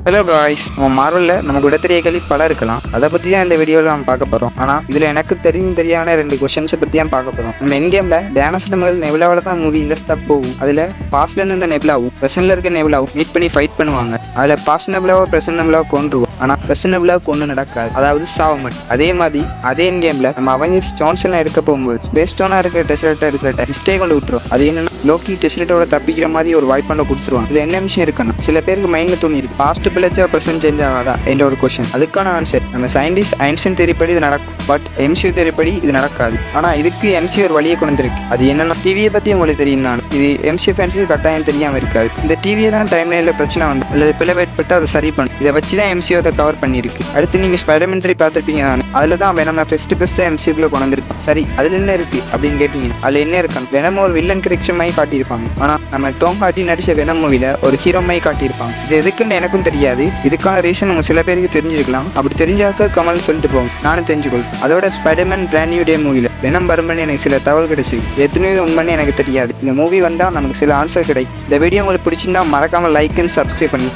Hello guys, நம்ம மார்வலில் நமக்கு விட தெரிய கேள்வி பல இருக்கலாம். அதை பற்றி தான் இந்த வீடியோவில் நம்ம பார்க்க போகிறோம். ஆனால் இதில் எனக்கு தெரியான 2 கொஸ்டின்ஸை பற்றி தான் பார்க்க போகிறோம். நம்ம என் கேமில் டேனஸ் முதல் நெபிலாவில் தான் மூவி இன்ட்ரெஸ்டாக போகும். அதில் பாஸ்ட்லேருந்து இந்த நெபிலாவும் ப்ரெசென்ட்டில் இருக்க நெபிலாவும் மீட் பண்ணி ஃபைட் பண்ணுவாங்க. அதில் பாஸ்ட் நெபிலாவோ ப்ரெசென்ட் நெபிலாவோ கொண்டுருவோம். ஆனால் ப்ரெசென்ட் நெபிலாவுக்கு ஒன்றும் நடக்காது, அதாவது சாவமட். அதே மாதிரி அதே என் கேமில் நம்ம அவெஞ்சர்ஸ் ஸ்டோன்ஸ் எல்லாம் எடுக்க போகும்போது ஸ்பேஸ் ஸ்டோனாக இருக்கிற டெஸ்லெட்டாக இருக்கிற மிஸ்டேக் கொண்டு விட்டுரும். அது என்னன்னா லோக்கி டெஸ்லெட்டோட தப்பிக்கிற மாதிரி ஒரு வாய்ப்பான கொடுத்துருவாங்க. இதில் என்ன விஷயம் இருக்குன்னா, சில பேருக்கு மைண்டில் தோணி இருக்கு, பாஸ்ட் பிள்ளைச்சா ப்ரெசென்ட் சேஞ்ச் ஆகாதா என்ற ஒரு கொஸ்டின். அதுக்கான ஆன்சர் நம்ம சயின்டிஸ்ட் ஐன்ஸ்டைன் தேரிப்படி இது நடக்கும், பட் எம்சியூ தேரிப்படி இது நடக்காது. ஆனால் இதுக்கு எம்சியூ ஒரு வழியை கொண்டு இருக்கு. அது என்னன்னா, டிவியை பற்றி உங்களுக்கு தெரியும் தான். இது எம்சியூ ஃபேன்ஸுக்கு கட்டாயம் தெரியாமல் இருக்காது. இந்த டிவியை தான் டைம்லைனில் பிரச்சனை வந்து அல்லது பிள்ளை ஏற்பட்டு அதை சரி பண்ணும். இதை வச்சு தான் எம்சியூ அதை கவர் பண்ணியிருக்கு. அடுத்து நீங்கள் ஸ்பைடர்மேன் 3 பார்த்துருப்பீங்க தானே, அதில் தான் வேணும் ஃபஸ்ட்டு எம்சியூக்குள்ள கொண்டு வந்திருக்கோம். சரி, அதில் என்ன இருக்கு அப்படின்னு கேட்டீங்கன்னா, அதில் என்ன இருக்காங்க, வெனம் ஒரு வில்லன் கிரெக்ஷன் மாதிரி காட்டியிருப்பாங்க. ஆனால் நம்ம டோம் ஹார்டி நடிச்ச வெனம் மூவில ஒரு ஹீரோ மாதிரி காட்டியிருப்பாங்க. இது எதுக்குன்னு எனக்கும் தெரியாது. இதுக்கான ரீசன் உங்க சில பேருக்கு தெரிஞ்சிருக்கலாம். அப்படி தெரிஞ்சாக்க கமல் சொல்லிட்டு போங்க, நானும் தெரிஞ்சுக்கொள். அதோட ஸ்பைடர்மேன் பிராண்ட் நியூ டே மூவில வெனம் வரும்னு எனக்கு சில தகவல் கிடைச்சி, எத்தனையோ உண்மைன்னு எனக்கு தெரியாது. இந்த மூவி வந்தால் நமக்கு சில ஆன்சர் கிடைக்கும். இந்த வீடியோ உங்களுக்கு பிடிச்சிருந்தா மறக்காம லைக் அண்ட் சப்ஸ்கிரைப் பண்ணி